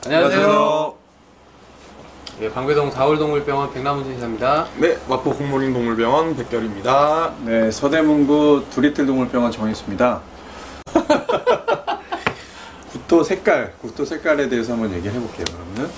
안녕하세요. 네, 방배동 다울동물병원 백남훈 의사입니다. 네, 마포 국모림동물병원 백결입니다. 네, 서대문구 두리틀동물병원 정희수입니다. 구토 색깔에 대해서 한번 얘기를 해볼게요. 그러면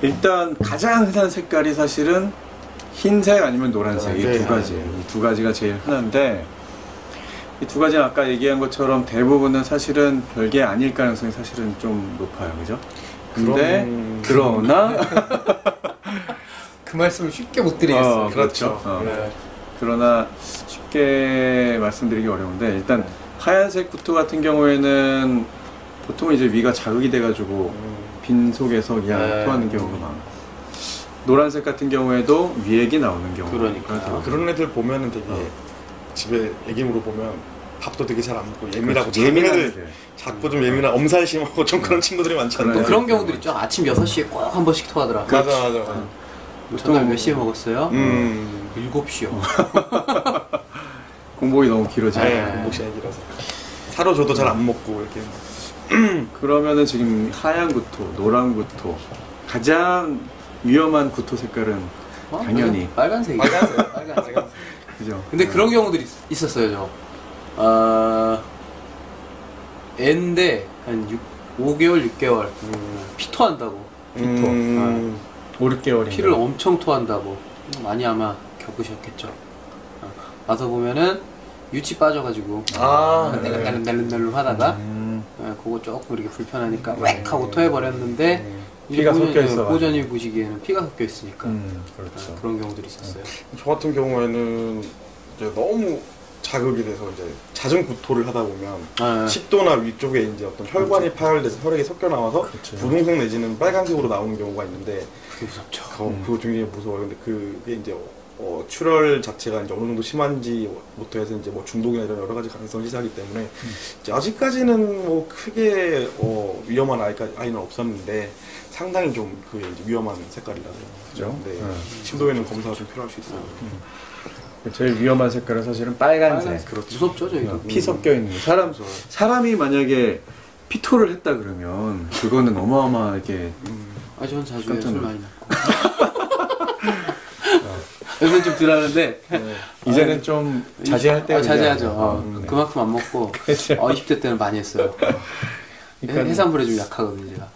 일단 가장 흔한 색깔이 사실은 흰색 아니면 노란색 이 두 가지예요. 이 두 가지가 제일 흔한데 이 두 가지는 아까 얘기한 것처럼 대부분은 사실은 별게 아닐 가능성이 사실은 좀 높아요, 그죠? 근데 그러나 그 말씀을 쉽게 못 드리겠어요. 그렇죠. 네. 그러나 쉽게 말씀드리기 어려운데 일단 하얀색 구토 같은 경우에는 보통 이제 위가 자극이 돼가지고 빈 속에서 그냥 토하는 경우가 많고, 노란색 같은 경우에도 위액이 나오는 경우가 그러니까 그런 애들 보면은 되게 집에 애기물로 보면 밥도 되게 잘 안 먹고 예민하고 그렇죠. 예민한 애들 자꾸 좀 예민한 엄살심하고 좀 그런 친구들이 많잖아요. 또 그런 경우들 있죠. 아침 6시에 꼭 한 번씩 토하더라. 맞아. 전날 몇 시에 먹었어요? 7시요. 공복이 너무 길어지네. 네, 공복시간이 길어서 사료줘도 잘 안 먹고 이렇게. 그러면은 지금 하얀 구토, 노란 구토, 가장 위험한 구토 색깔은 당연히 빨간색이죠. 빨간색. 그죠? 근데 그런 경우들이 있었어요. 애인데 한 5개월, 6개월 피 토한다고. 5, 6개월인가? 피를 엄청 토한다고. 많이 아마 겪으셨겠죠. 와서 보면은 유치 빠져가지고 낼름낼름 하다가 그거 조금 이렇게 불편하니까 웩 하고 토해버렸는데 피가 섞여 있어. 보전이 보시기에는 피가 섞여 있으니까 그렇죠. 그런 경우들이 있었어요. 저 같은 경우에는 이제 너무 자극이 돼서 이제 잦은 구토를 하다 보면 식도나 위쪽에 이제 어떤 혈관이 파열돼서 혈액이 섞여 나와서 분홍색 내지는 빨간색으로 나오는 경우가 있는데 그게 무섭죠. 그거 굉장히 무서워요. 근데 그게 이제 출혈 자체가 이제 어느 정도 심한지부터 해서 이제 뭐 중독이나 이런 여러 가지 가능성이 시작하기 때문에 이제 아직까지는 뭐 크게 위험한 아이는 없었는데 상당히 좀 그게 이제 위험한 색깔이라서 그죠? 네. 심도에는 검사가 좀 필요할 수 있어요. 제일 위험한 색깔은 사실은 빨간색. 그렇죠. 무섭죠, 저희도. 피 섞여 있는 거. 사람이 만약에 피토를 했다 그러면 그거는 어마어마하게. 전 자주 술 많이 먹고. 요새 좀 덜하는데 이제는 좀 자제할 때가 자제하죠. 그만큼 안 먹고 20대 때는 많이 했어요. 그러니까 해산물에 좀 약하거든요, 제가.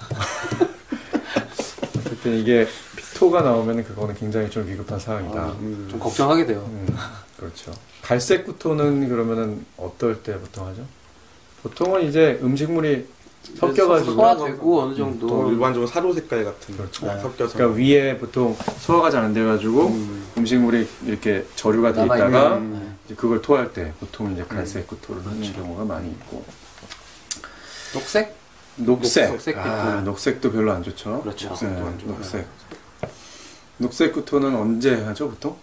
어쨌든 이게 피토가 나오면 그거는 굉장히 좀 위급한 상황이다. 좀 걱정하게 돼요. 그렇죠. 갈색 구토는 그러면은 어떨 때 보통 하죠? 보통은 이제 음식물이 섞여가지고 소화되고 어느 정도 일반적으로 사료 색깔 같은 섞여서 그러니까 위에 보통 소화가 잘 안 돼가지고 음식물이 이렇게 저류가 돼 있다가 이제 그걸 토할 때 보통 이제 갈색 구토를 하는 경우가 많이 있고, 녹색 녹색도 별로 안 좋죠. 그렇죠. 녹색 구토는 언제 하죠 보통?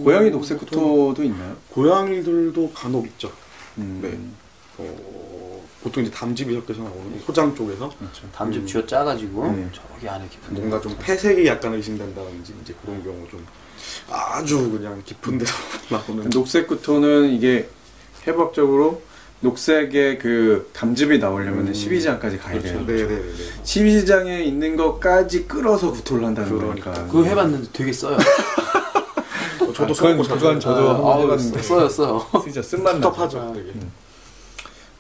고양이 녹색 구토도 있나요? 고양이들도 간혹 있죠. 네. 보통 이제 담즙이 섞여서 나오는 소장 쪽에서 담즙 쥐어 짜가지고 저기 안에 깊은 뭔가 좀 폐색이 약간 의심된다든지 이제 그런 경우 좀 아주 그냥 깊은 데서 나오는. 녹색 구토는 이게 해부학적으로 녹색의 그 담즙이 나오려면 12장까지 가야 돼요. 네네네. 12장에 있는 것까지 끌어서 구토를 한다는 거니까. 그거 해봤는데 되게 써요. 저도 그건 저도 한번 해봤는데 써요. 진짜 쓴맛 텁텁하죠. 되게.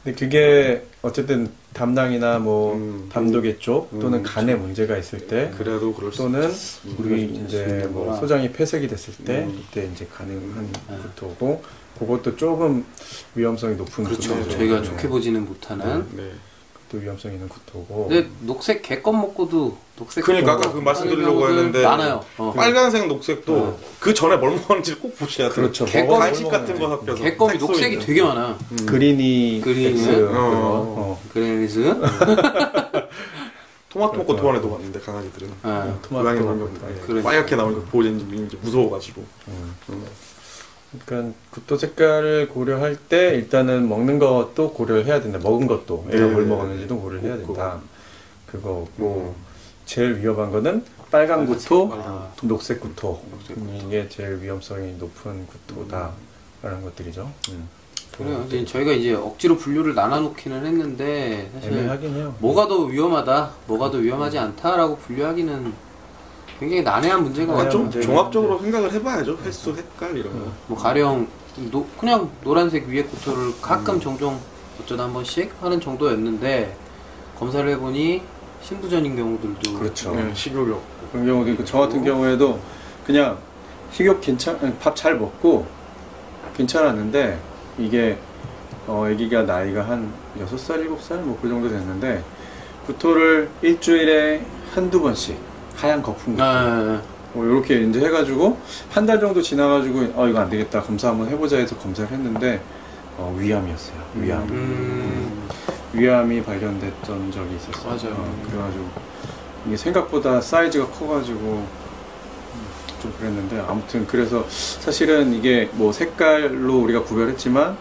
근데 그게 어쨌든 담낭이나 뭐 담독의 쪽 또는 간에 문제가 있을 때, 그래도 그럴 수 또는 우리 이제 뭐 소장이 폐색이 됐을 때 이때 이제 가능한 구토고, 그것도 조금 위험성이 높은 그렇죠. 구토죠. 저희가 좋게 보지는 못하는 또 위험성 있는 구토고. 근데 녹색 개껌 먹고도 녹색. 그러니까 아까 그 말씀드리려고 했는데 많아요. 빨간색 녹색도 그 전에 뭘 먹었는지를 꼭 보셔야 돼요. 그렇죠. 간식 같은 거 섞여서 개껌이 녹색이 되게 많아. 그리니스 그레니스 토마토 먹고 토하는 애도 봤는데 강아지들은 고양이 먹는 빨갛게 나오는 거 보고 이제 무서워가지고. 그러니까 구토 색깔을 고려할 때 일단은 먹는 것도 고려를 해야 된다. 먹은 것도 애가 뭘 먹었는지도 고려를 해야 된다. 그거고 제일 위험한 거는 빨간 구토, 녹색 구토. 이게 제일 위험성이 높은 구토다라는 것들이죠. 그래요. 이제 저희가 이제 억지로 분류를 나눠놓기는 했는데 사실 애매하긴 해요. 뭐가 더 위험하다, 뭐가 더 위험하지 않다라고 분류하기는 굉장히 난해한 문제가 그러니까 좀 맞아요. 종합적으로 생각을 해봐야죠. 횟수, 색깔 이런 거. 뭐 가령 그냥 노란색 위에 구토를 가끔 종종 어쩌다 한 번씩 하는 정도였는데 검사를 해보니 신부전인 경우들도 그렇죠. 네, 식욕. 그런 경우도 있고, 저 같은 경우에도 그냥 식욕 밥 잘 먹고 괜찮았는데, 이게 아기가 나이가 한 6살, 7살 뭐 그 정도 됐는데, 구토를 일주일에 한두 번씩 하얀 거품 같은 이렇게 이제 해가지고 한 달 정도 지나가지고 이거 안 되겠다, 검사 한번 해보자 해서 검사를 했는데 위암이었어요. 위암이 발견됐던 적이 있었어요. 맞아요. 그래가지고 이게 생각보다 사이즈가 커가지고 좀 그랬는데, 아무튼 그래서 사실은 이게 뭐 색깔로 우리가 구별했지만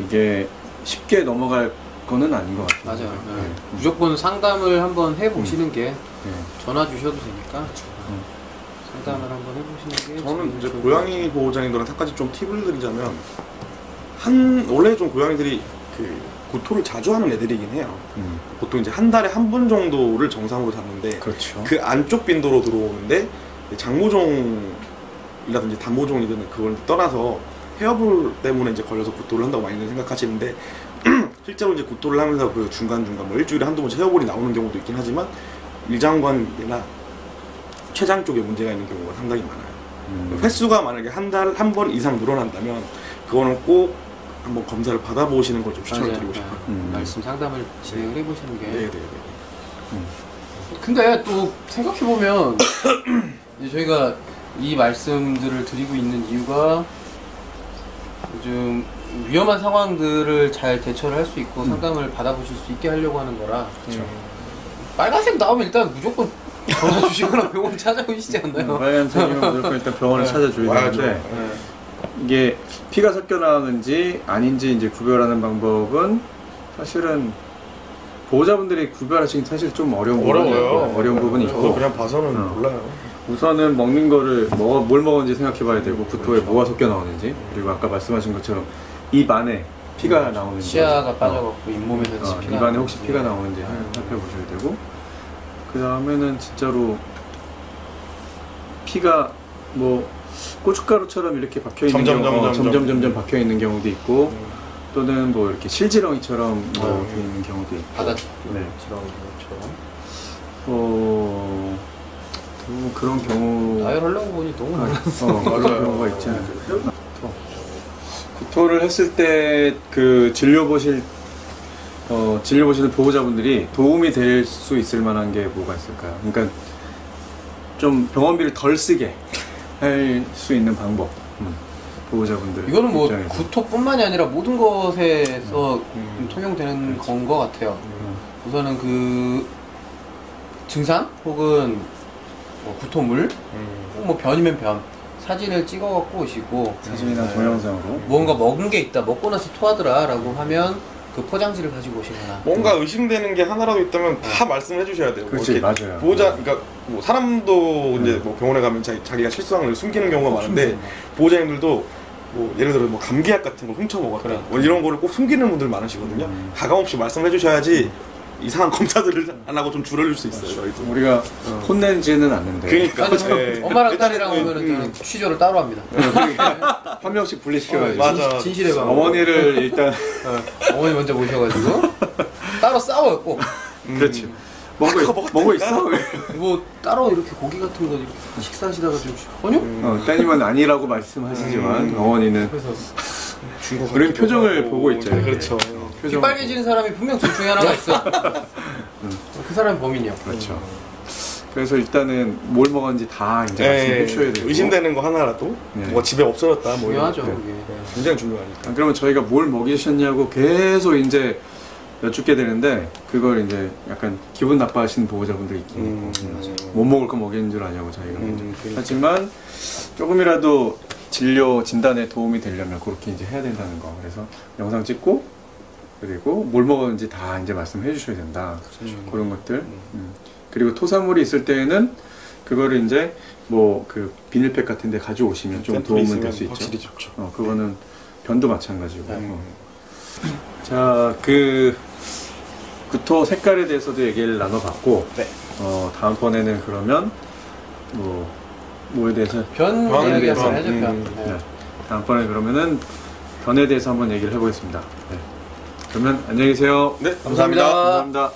이게 쉽게 넘어갈 거는 아닌 것 같아요. 맞아요. 네. 무조건 상담을 한번 해보시는 게 전화 주셔도 되니까 상담을 한번 해보시는 게 저는 이제 좋을 고양이 보호자님들한테 한 가지 좀 팁을 드리자면, 원래 좀 고양이들이 그 구토를 자주 하는 애들이긴 해요. 보통 이제 한 달에 한 번 정도를 정상으로 잡는데, 그렇죠. 그 안쪽 빈도로 들어오는데 장모종이라든지 단모종이든 그걸 떠나서 헤어볼 때문에 이제 걸려서 구토를 한다고 많이들 생각하시는데, 실제로 이제 구토를 하면서 그 중간중간 뭐 일주일에 한두 번씩 헤어볼이 나오는 경우도 있긴 하지만, 일장관이나 췌장 쪽에 문제가 있는 경우가 상당히 많아요. 횟수가 만약에 한 달 한 번 이상 늘어난다면 그거는 꼭 한번 검사를 받아보시는 걸 좀 추천을 드리고 싶어요. 말씀 상담을 진행을 해보시는 게. 네네네. 근데 또 생각해보면 이제 저희가 이 말씀들을 드리고 있는 이유가 요즘 위험한 상황들을 잘 대처를 할 수 있고 상담을 받아보실 수 있게 하려고 하는 거라. 그렇죠. 빨간색 나오면 일단 무조건 전화 주시거나 병원 찾아오시지 않나요? 빨간색이면 무조건 일단 병원을 찾아줘야 되는데, 이게 피가 섞여 나오는지 아닌지 이제 구별하는 방법은 사실은 보호자분들이 구별하시기 사실 좀 어려운 부분이 있고, 그냥 봐서는 몰라요. 우선은 먹는 거를 뭘 먹었는지 생각해 봐야 되고, 구토에 뭐가 섞여 나오는지, 그리고 아까 말씀하신 것처럼 입 안에 피가 나오는지, 치아가 빠져갖고 잇몸에서 입 안에 혹시 피가 나오는지 살펴보셔야 되고, 그 다음에는 진짜로 피가 뭐 고춧가루처럼 이렇게 박혀있는 점점 박혀있는 경우도 있고, 또는 뭐 이렇게 실지렁이처럼 뭐 이렇게 있는 경우도 있고, 바다 네. 지렁이처럼 그런 경우 나열하려고 보니 너무 많아. 그런 경우가 있잖아요. 구토를 했을 때 그 진료보시는 보호자분들이 도움이 될 수 있을 만한 게 뭐가 있을까요? 그러니까 좀 병원비를 덜 쓰게 할 수 있는 방법. 보호자분들 이거는 뭐 입장에서. 구토뿐만이 아니라 모든 것에서 통용되는 건 것 같아요. 우선은 그 증상 혹은 뭐 구토물, 혹은 뭐 변이면 변, 사진을 찍어갖고 오시고, 사진이나 동영상으로 무언가 먹은 게 있다, 먹고 나서 토하더라 라고 하면 그 포장지를 가지고 오시거나, 뭔가 의심되는 게 하나라도 있다면 다 말씀을 해주셔야 돼요. 그렇지, 뭐 맞아요. 보호자, 그러니까 뭐 사람도 이제 뭐 병원에 가면 자기가 실수한 걸 숨기는 경우가 많은데, 보호자님들도 뭐 예를 들어 뭐 감기약 같은 거 훔쳐 먹었다, 그래. 뭐 이런 거를 꼭 숨기는 분들 많으시거든요. 가감없이 말씀해 주셔야지 이상한 검사들을 안 하고 좀 줄여줄 수 있어요. 저희도. 우리가 혼내지는 않는데, 그러니까 아니, 엄마랑 딸이랑 오면은 저는 취조를 따로 합니다. 한 명씩 분리시켜가지고 맞아. 진실의 방. 어머니를 일단 어머니 먼저 모셔가지고 따로 싸워요 꼭. 그렇지. 먹고 있어? 뭐 따로 이렇게 고기 같은 거 이렇게 식사하시다가 좀 아니요? 따님은 아니라고 말씀하시지만 어머니는 그래서 그런 표정을 보고 있죠. 이렇게. 그렇죠. 피 빨개지는 사람이 분명 둘 중에 하나가 있어. 그 사람이 범인이야. 그렇죠. 그래서 일단은 뭘 먹었는지 다 이제 말씀해 주셔야 되고, 의심되는 거 하나라도 네. 뭐 집에 없어졌다 뭐 이런 중요하죠. 거. 그게. 굉장히 중요하니까. 그러면 저희가 뭘 먹이셨냐고 계속 이제 여쭙게 되는데, 그걸 이제 약간 기분 나빠하시는 보호자분들이 있긴 있고, 못 먹을 거 먹이는 줄 아냐고 저희가 하지만 조금이라도 진료 진단에 도움이 되려면 그렇게 이제 해야 된다는 거. 그래서 영상 찍고, 그리고 뭘 먹었는지 다 이제 말씀해 주셔야 된다. 그런 것들. 그리고 토사물이 있을 때에는 그거를 이제 뭐 그 비닐팩 같은 데 가져오시면 좀 도움은 될 수 있죠. 확실히 좋죠. 그거는 변도 마찬가지고. 자, 그 구토 색깔에 대해서도 얘기를 나눠봤고, 네. 다음번에는 그러면 뭐에 대해서 변 이야기 한번 해줘. 네. 네. 다음번에 그러면은 변에 대해서 한번 얘기를 해보겠습니다. 네. 그러면 안녕히 계세요. 네, 감사합니다. 감사합니다.